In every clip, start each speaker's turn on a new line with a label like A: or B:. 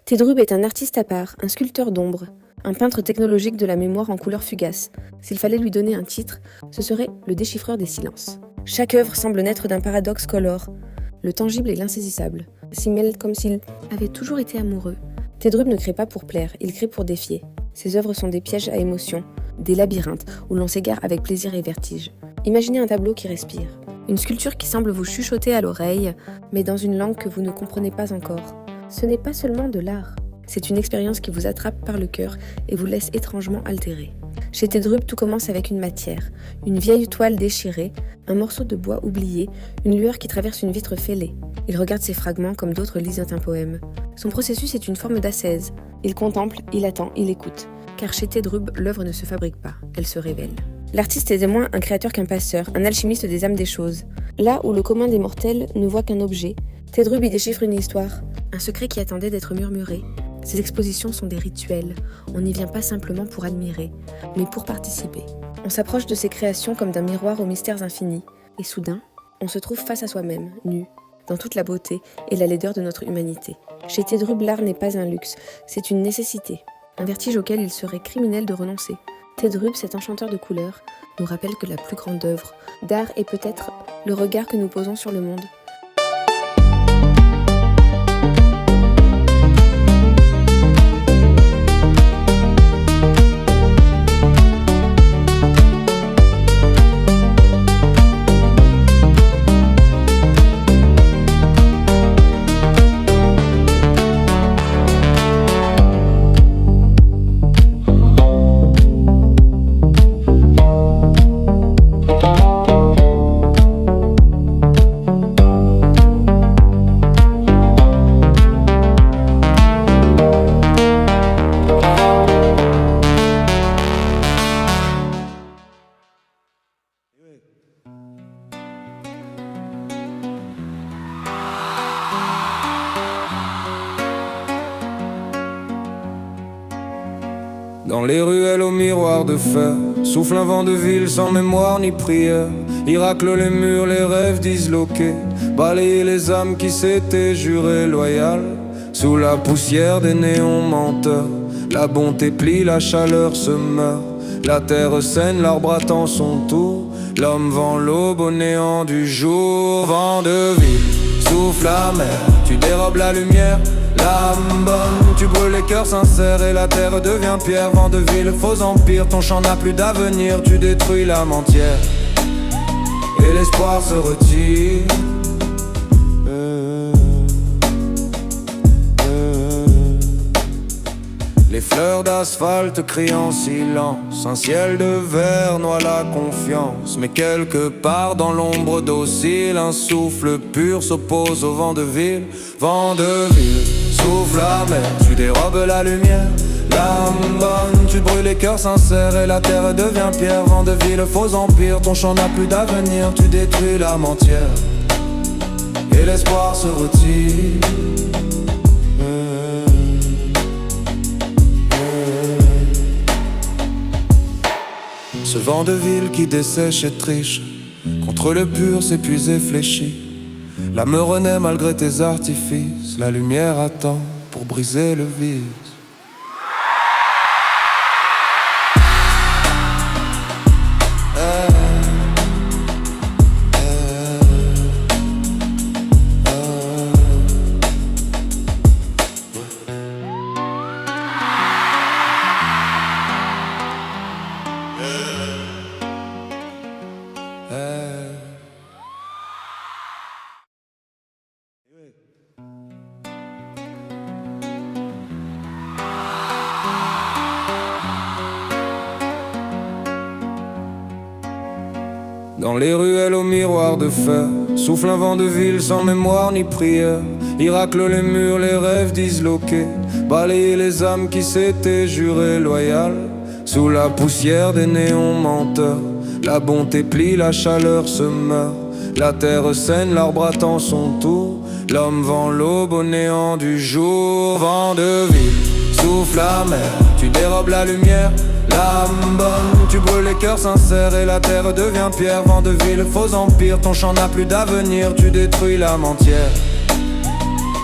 A: Tedrub est un artiste à part, un sculpteur d'ombre, un peintre technologique de la mémoire en couleurs fugaces. S'il fallait lui donner un titre, ce serait le déchiffreur des silences. Chaque œuvre semble naître d'un paradoxe colore. Le tangible et l'insaisissable s'y mêlent comme s'il avait toujours été amoureux. Tedrub ne crée pas pour plaire, il crée pour défier. Ses œuvres sont des pièges à émotions, des labyrinthes où l'on s'égare avec plaisir et vertige. Imaginez un tableau qui respire, une sculpture qui semble vous chuchoter à l'oreille, mais dans une langue que vous ne comprenez pas encore. Ce n'est pas seulement de l'art, c'est une expérience qui vous attrape par le cœur et vous laisse étrangement altéré. Chez Tedrub, tout commence avec une matière, une vieille toile déchirée, un morceau de bois oublié, une lueur qui traverse une vitre fêlée. Il regarde ces fragments comme d'autres lisent un poème. Son processus est une forme d'ascèse. Il contemple, il attend, il écoute. Car chez Tedrub, l'œuvre ne se fabrique pas, elle se révèle. L'artiste est moins un créateur qu'un passeur, un alchimiste des âmes des choses. Là où le commun des mortels ne voit qu'un objet, Tedrub y déchiffre une histoire, un secret qui attendait d'être murmuré. Ces expositions sont des rituels, on n'y vient pas simplement pour admirer, mais pour participer. On s'approche de ces créations comme d'un miroir aux mystères infinis, et soudain, on se trouve face à soi-même, nu, dans toute la beauté et la laideur de notre humanité. Chez Tedrub, l'art n'est pas un luxe, c'est une nécessité, un vertige auquel il serait criminel de renoncer. Tedrub, cet enchanteur de couleurs, nous rappelle que la plus grande œuvre d'art est peut-être le regard que nous posons sur le monde.
B: Dans les ruelles au miroir de fer, souffle un vent de ville sans mémoire ni prière. Il racle les murs, les rêves disloqués, balayer les âmes qui s'étaient jurées loyales. Sous la poussière des néons menteurs, la bonté plie, la chaleur se meurt. La terre saigne, l'arbre attend son tour. L'homme vend l'aube au néant du jour. Vent de ville, souffle amer, tu dérobes la lumière. L'âme bonne, tu brûles les cœurs sincères et la terre devient pierre. Vent de ville, faux empire, ton champ n'a plus d'avenir. Tu détruis l'âme entière et l'espoir se retire. Les fleurs d'asphalte crient en silence, un ciel de verre noie la confiance. Mais quelque part dans l'ombre docile, un souffle pur s'oppose au vent de ville. Vent de ville, souffle amer, tu dérobes la lumière. L'âme bonne, tu brûles les cœurs sincères et la terre devient pierre. Vent de ville, faux empire, ton champ n'a plus d'avenir. Tu détruis l'âme entière et l'espoir se retire. Ce vent de ville qui dessèche et triche, contre le pur s'épuise et fléchit. L'âme renaît malgré tes artifices, la lumière attend pour briser le vice. Dans les ruelles au miroir de fer, souffle un vent de ville sans mémoire ni prière. Il racle les murs, les rêves disloqués, balayer les âmes qui s'étaient jurées loyales. Sous la poussière des néons menteurs, la bonté plie, la chaleur se meurt. La terre saigne, l'arbre attend son tour. L'homme vend l'aube au néant du jour. Vent de ville, souffle amer, tu dérobes la lumière. L'âme bonne, tu brûles les cœurs sincères et la terre devient pierre. Vent de ville, faux empire, ton champ n'a plus d'avenir. Tu détruis l'âme entière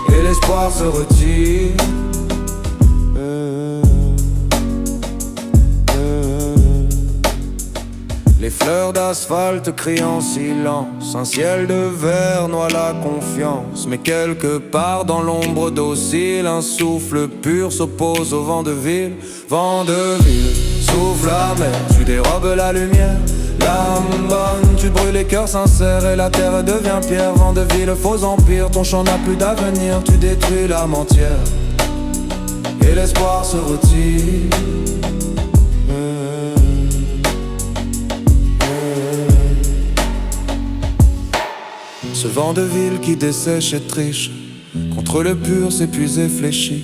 B: et l'espoir se retire. l'asphalte crie en silence. Un ciel de verre noie la confiance. Mais quelque part dans l'ombre docile, un souffle pur s'oppose au vent de ville. Vent de ville, souffle amer, tu dérobes la lumière. L'âme bonne, tu brûles les cœurs sincères et la terre devient pierre. Vent de ville, faux empire, ton chant n'a plus d'avenir. Tu détruis l'âme entière et l'espoir se retire. Ce vent de ville qui dessèche et triche, contre le pur s'épuise et fléchit.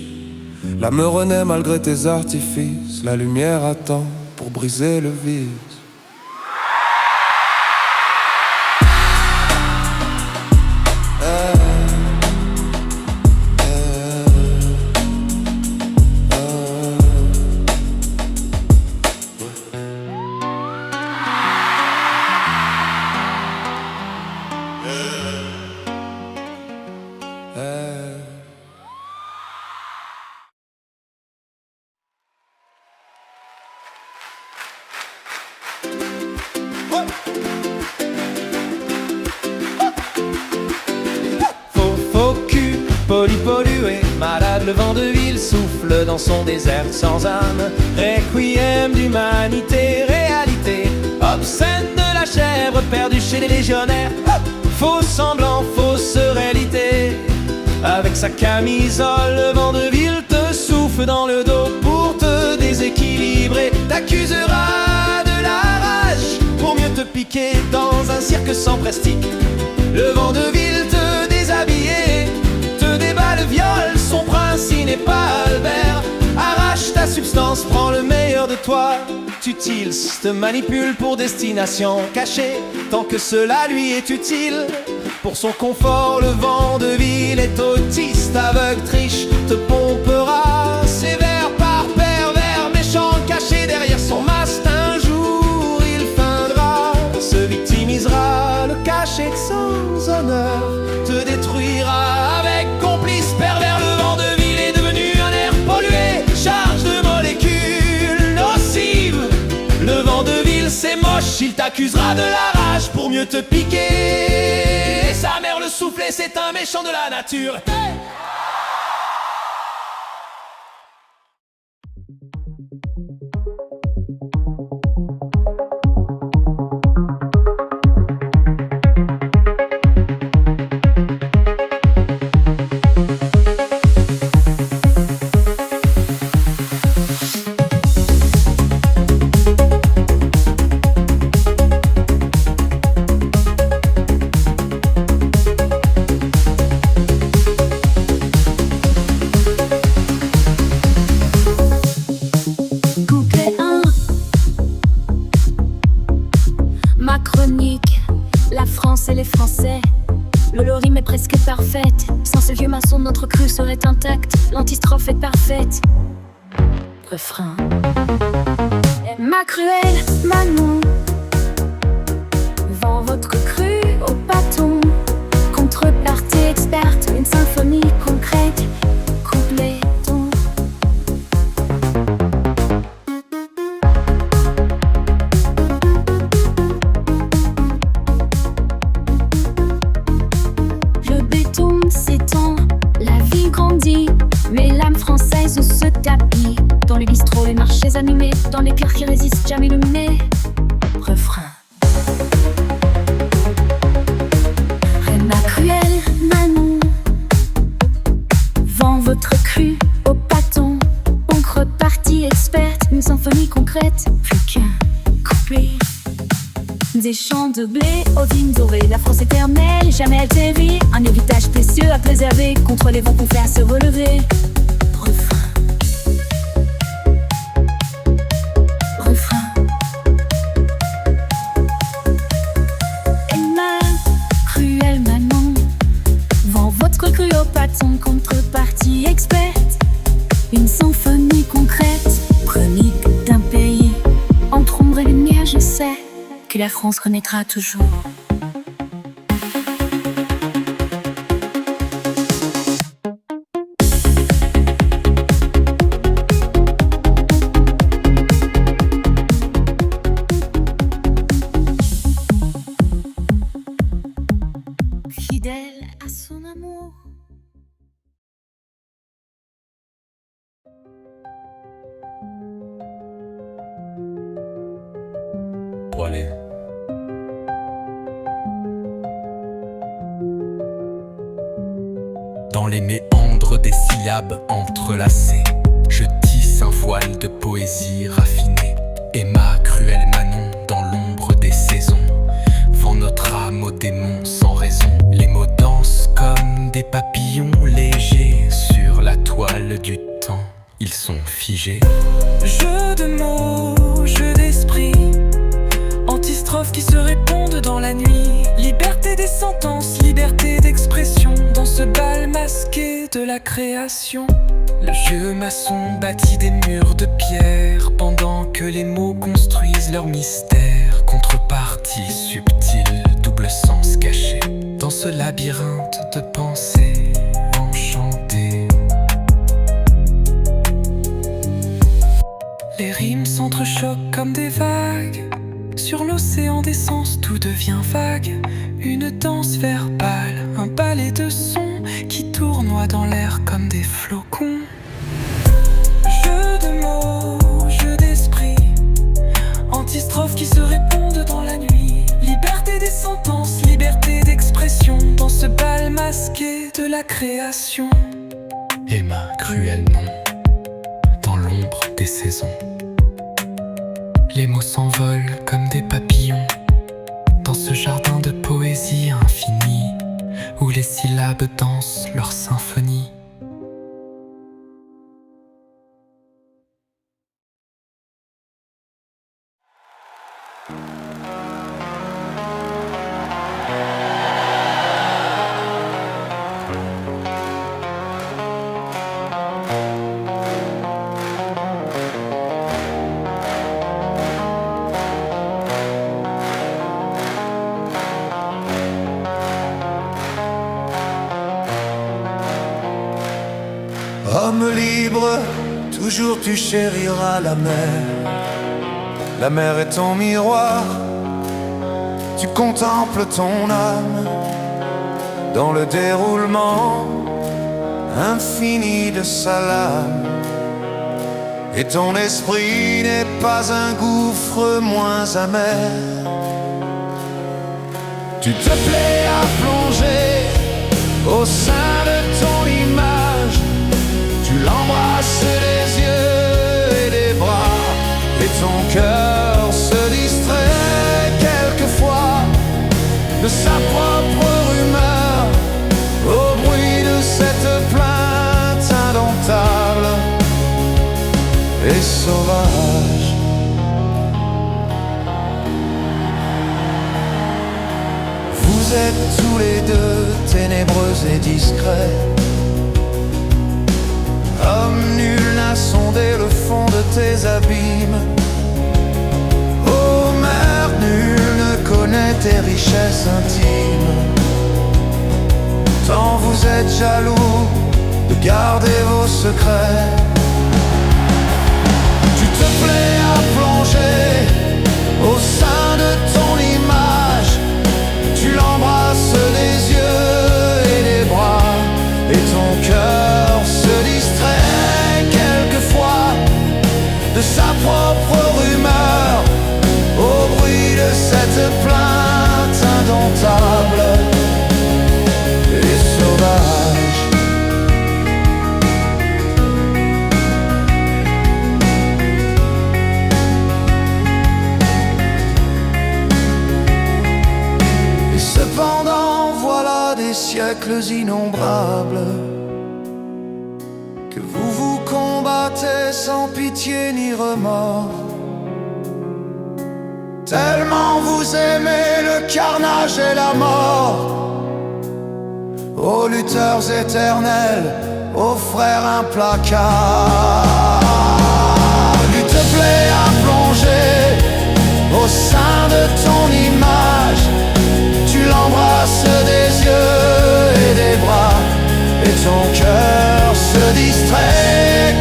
B: L'âme renaît malgré tes artifices, la lumière attend pour briser le vide.
C: Faux cul, pollué, malade, le vent de ville souffle dans son désert sans âme. Requiem d'humanité, réalité obscène de la chèvre perdue chez les légionnaires. Faux semblant, fausse réalité. Avec sa camisole, le vent de ville te souffle dans le dos pour te déséquilibrer. T'accusera de la rage pour mieux te piquer dans un cirque sans prestige. Le vent de ville te déshabiller, te débat le viol, son prince il n'est pas Albert. Arrache ta substance, prends le meilleur de toi. T'utile, te manipule pour destination cachée, tant que cela lui est utile. Pour son confort, le vent de ville est autiste, aveugle, triche, te pompera sévère par pervers, méchant, caché derrière son masque. Un jour il feindra, se victimisera, le cacher sans honneur, te détruira avec complice pervers. Le vent de ville est devenu un air pollué, charge de molécules nocives. Le vent de ville c'est moche, il t'accusera de la rage pour mieux te piquer. Et sa mère le soufflet, c'est un méchant de la nature. Hey!
D: La France et les Français, l'olorime est presque parfaite. Sans ce vieux maçon, notre crue serait intacte. L'antistrophe est parfaite. Refrain. Ma cruelle Manon vend votre crue au bâton. Contrepartie experte, une symphonie concrète. Complétons. Le béton s'étend, la ville grandit, mais l'âme française se tapit. Dans les bistrots, les marchés animés, dans les pierres qui résistent jamais illuminées. Refrain. Ma cruelle Manon vend votre crue au bâton. Contrepartie experte, une symphonie concrète. Plus qu'un couplet. Des champs de blé aux vignes dorées, la France éternelle, jamais atterrie. Un héritage précieux à préserver, contre les vents qu'on fait à se relever. Refrain. Refrain. Et ma cruelle Manon vend votre crue au bâton. Contrepartie experte, une symphonie concrète. Chronique d'un pays entre ombre et lumière, je sais que la France renaîtra toujours.
E: aller. Dans les méandres des syllabes entrelacées, je tisse un voile de poésie raffinée. Emma, cruelle Manon, dans l'ombre des saisons, vend notre âme aux démons sans raison. Les mots dansent comme des papillons légers sur la toile du temps, ils sont figés.
F: Jeu de mots, jeu d'esprit, antistrophes qui se répondent dans la nuit. Liberté des sentences, liberté d'expression, dans ce bal masqué de la création. Le vieux maçon bâtit des murs de pierre, pendant que les mots construisent leur mystère. Contrepartie subtile, double sens caché, dans ce labyrinthe de pensées enchantées. Les rimes s'entrechoquent comme des vagues, sur l'océan des sens tout devient vague. Une danse verbale, un ballet de sons qui tournoie dans l'air comme des flocons. Jeu de mots, jeu d'esprit, antistrophes qui se répondent dans la nuit. Liberté des sentences, liberté d'expression, dans ce bal masqué de la création.
E: Emma, cruelle non, dans l'ombre des saisons. Les mots s'envolent comme des papillons, dans ce jardin de poésie infinie, où les syllabes dansent leur symphonie.
B: Homme libre, toujours tu chériras la mer. La mer est ton miroir, tu contemples ton âme dans le déroulement infini de sa lame. Et ton esprit n'est pas un gouffre moins amer. Tu te plais à plonger au sein de ton image. Tu l'embrasses des yeux et des bras, et ton cœur se distrait quelquefois de sa propre rumeur au bruit de cette plainte indomptable et sauvage. Vous êtes tous les deux ténébreux et discrets. Homme nul n'a sondé le fond de tes abîmes. Oh mer, nul ne connaît tes richesses intimes. Tant vous êtes jaloux de garder vos secrets. Tu te plais à plonger au sein de ton image. Tu l'embrasses des yeux et des bras, et ton cœur se distrait quelquefois de sa propre rumeur au bruit de cette plainte indomptable et sauvage. Et cependant voilà des siècles innombrables que vous vous combattez sans pitié ni remords. Tellement vous aimez le carnage et la mort. Ô lutteurs éternels, ô frères implacables, il te plaît à plonger au sein de ton image. Tu l'embrasses des yeux et des bras, et ton cœur se distrait